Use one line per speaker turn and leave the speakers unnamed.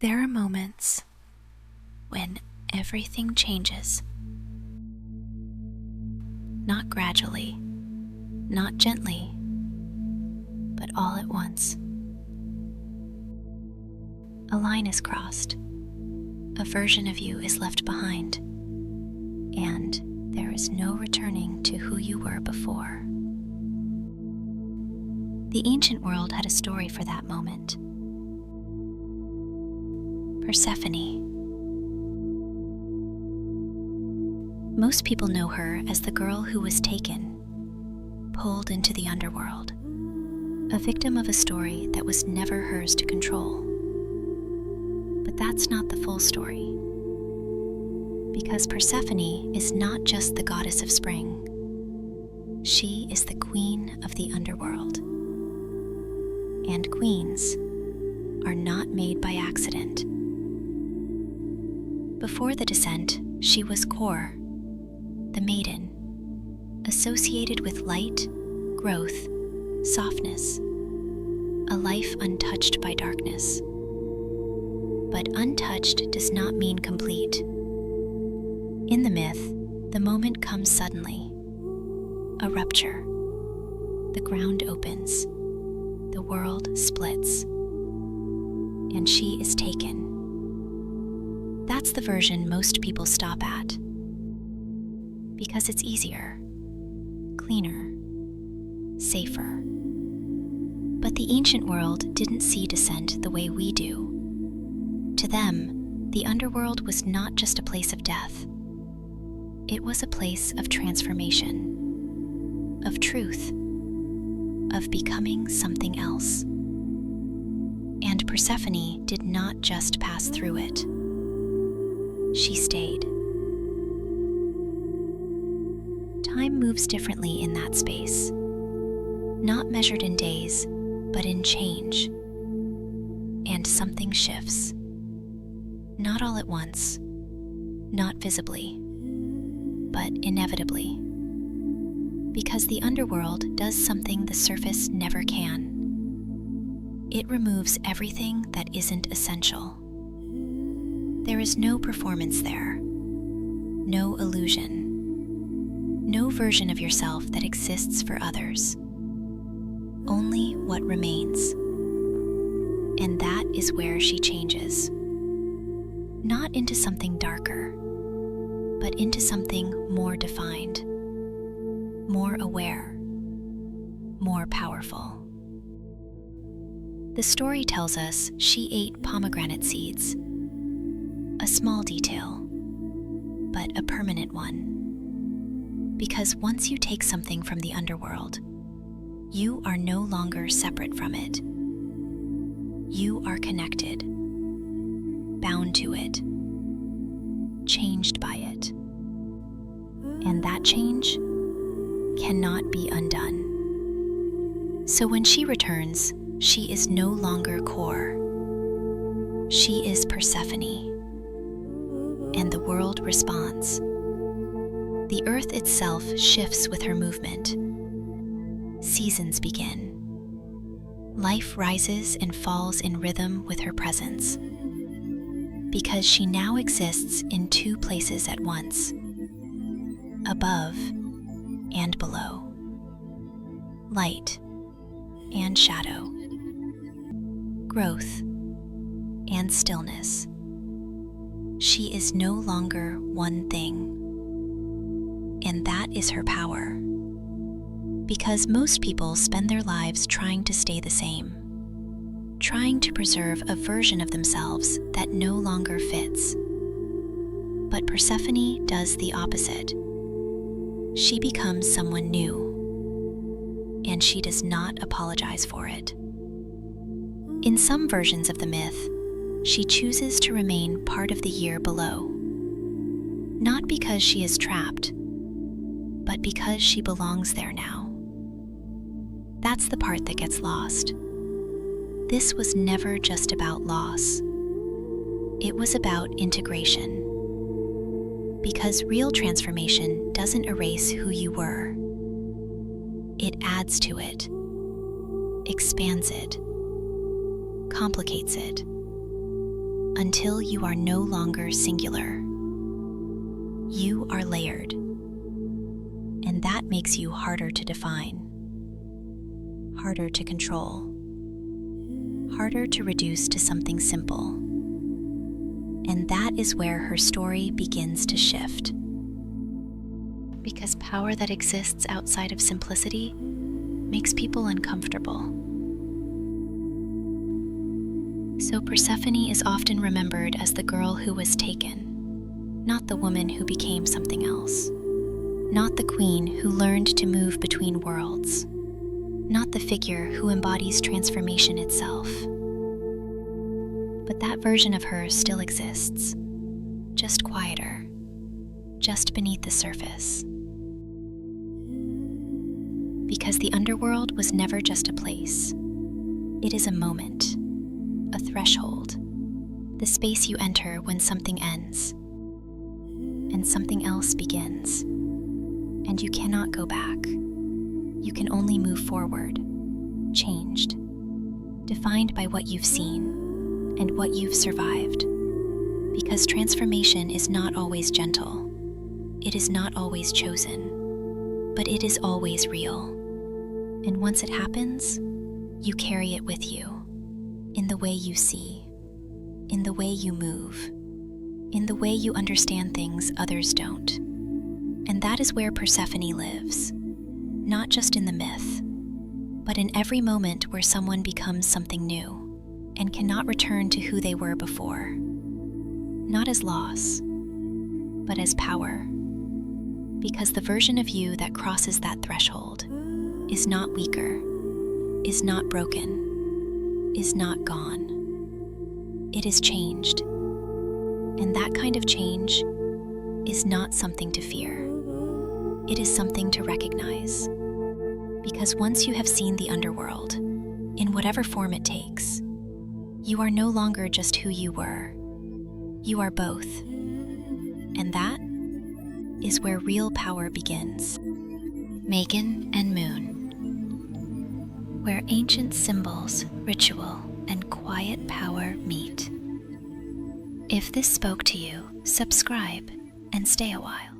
There are moments when everything changes. Not gradually, not gently, but all at once. A line is crossed, a version of you is left behind, and there is no returning to who you were before. The ancient world had a story for that moment. Persephone. Most people know her as the girl who was taken, pulled into the underworld, a victim of a story that was never hers to control. But that's not the full story. Because Persephone is not just the goddess of spring. She is the queen of the underworld. And queens are not made by accident. Before the descent, she was Kor, the maiden, associated with light, growth, softness, a life untouched by darkness. But untouched does not mean complete. In the myth, the moment comes suddenly. A rupture. The ground opens. The world splits. And she is taken. That's the version most people stop at. Because it's easier, cleaner, safer. But the ancient world didn't see descent the way we do. To them, the underworld was not just a place of death. It was a place of transformation, of truth, of becoming something else. And Persephone did not just pass through it. She stayed. Time moves differently in that space, not measured in days, but in change. And something shifts. Not all at once, not visibly, but inevitably. Because the underworld does something the surface never can. It removes everything that isn't essential. There is no performance there, no illusion, no version of yourself that exists for others. Only what remains. And that is where she changes. Not into something darker, but into something more defined, more aware, more powerful. The story tells us she ate pomegranate seeds. A small detail, but a permanent one. Because once you take something from the underworld, you are no longer separate from it. You are connected, bound to it, changed by it. And that change cannot be undone. So when she returns, she is no longer Kor. She is Persephone. And the world responds. The earth itself shifts with her movement. Seasons begin. Life rises and falls in rhythm with her presence. Because she now exists in two places at once, above and below, light and shadow, growth and stillness. She is no longer one thing, and that is her power. Because most people spend their lives trying to stay the same, trying to preserve a version of themselves that no longer fits. But Persephone does the opposite. She becomes someone new, and she does not apologize for it. In some versions of the myth, she chooses to remain part of the year below. Not because she is trapped, but because she belongs there now. That's the part that gets lost. This was never just about loss. It was about integration. Because real transformation doesn't erase who you were. It adds to it, expands it, complicates it, until you are no longer singular. You are layered, and that makes you harder to define, harder to control, harder to reduce to something simple. And that is where her story begins to shift. Because power that exists outside of simplicity makes people uncomfortable. So Persephone is often remembered as the girl who was taken, not the woman who became something else, not the queen who learned to move between worlds, not the figure who embodies transformation itself. But that version of her still exists, just quieter, just beneath the surface. Because the underworld was never just a place. It is a moment, a threshold, the space you enter when something ends, and something else begins. And you cannot go back. You can only move forward, changed, defined by what you've seen and what you've survived. Because transformation is not always gentle. It is not always chosen, but it is always real. And once it happens, you carry it with you, in the way you see, in the way you move, in the way you understand things others don't. And that is where Persephone lives, not just in the myth, but in every moment where someone becomes something new and cannot return to who they were before. Not as loss, but as power. Because the version of you that crosses that threshold is not weaker, is not broken, is not gone. It is changed. And that kind of change is not something to fear. It is something to recognize. Because once you have seen the underworld, in whatever form it takes, you are no longer just who you were. You are both. And that is where real power begins. Magen and Moon, where ancient symbols, ritual, and quiet power meet. If this spoke to you, subscribe and stay a while.